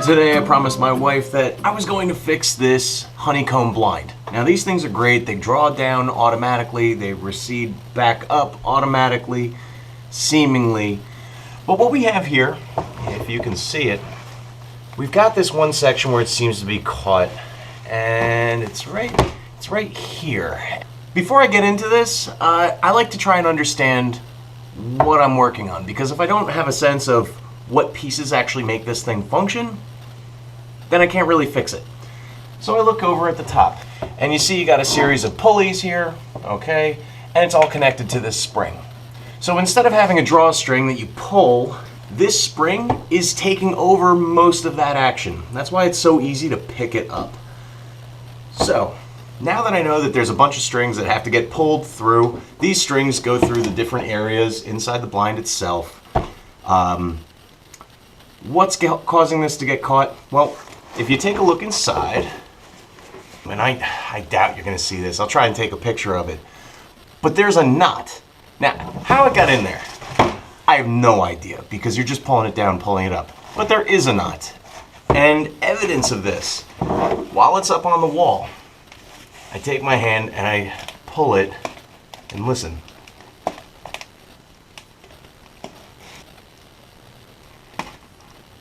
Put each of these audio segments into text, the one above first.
today I promised my wife that I was going to fix this honeycomb blind. Now these things are great, they draw down automatically, they recede back up automatically, seemingly. But what we have here, if you can see it, we've got this one section where it seems to be caught, and it's right here. Before I get into this, I like to try and understand what I'm working on, because if I don't have a sense of what pieces actually make this thing function, then I can't really fix it. So I look over at the top, and you see you got a series of pulleys here, okay, and it's all connected to this spring. So instead of having a drawstring that you pull, this spring is taking over most of that action. That's why it's so easy to pick it up. So now that I know that there's a bunch of strings that have to get pulled through, these strings go through the different areas inside the blind itself. What's causing this to get caught? Well, if you take a look inside, and I doubt you're going to see this. I'll try and take a picture of it. But there's a knot. Now, how it got in there, I have no idea, because you're just pulling it down, pulling it up. But there is a knot. And evidence of this, while it's up on the wall, I take my hand and I pull it, and listen.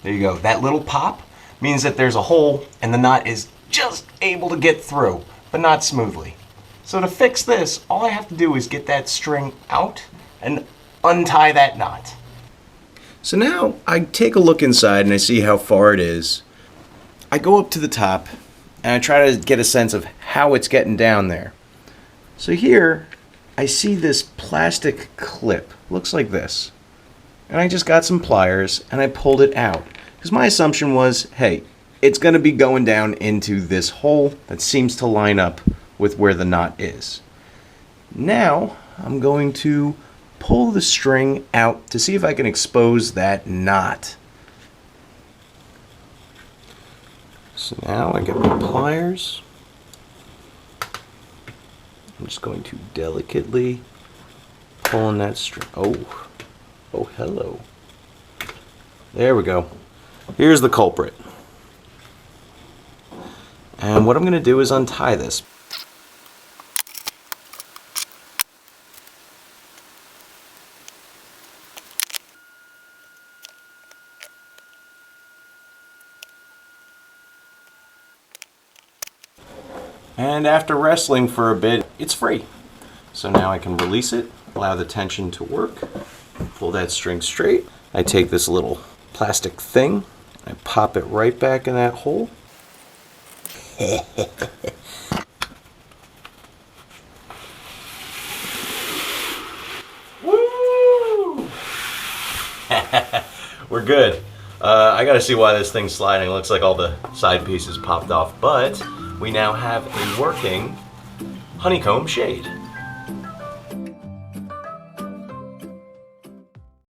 There you go. That little pop means that there's a hole and the knot is just able to get through, but not smoothly. So to fix this, all I have to do is get that string out and untie that knot. So now I take a look inside and I see how far it is. I go up to the top and I try to get a sense of how it's getting down there. So here I see this plastic clip, looks like this. And I just got some pliers and I pulled it out. Because my assumption was, hey, it's going to be going down into this hole that seems to line up with where the knot is. Now I'm going to pull the string out to see if I can expose that knot. So now I get my pliers. I'm just going to delicately pull on that string. Oh, hello. There we go. Here's the culprit. And what I'm going to do is untie this. And after wrestling for a bit, it's free. So now I can release it, allow the tension to work, pull that string straight. I take this little plastic thing, I pop it right back in that hole. Woo! We're good. I gotta see why this thing's sliding. It looks like all the side pieces popped off, but we now have a working honeycomb shade.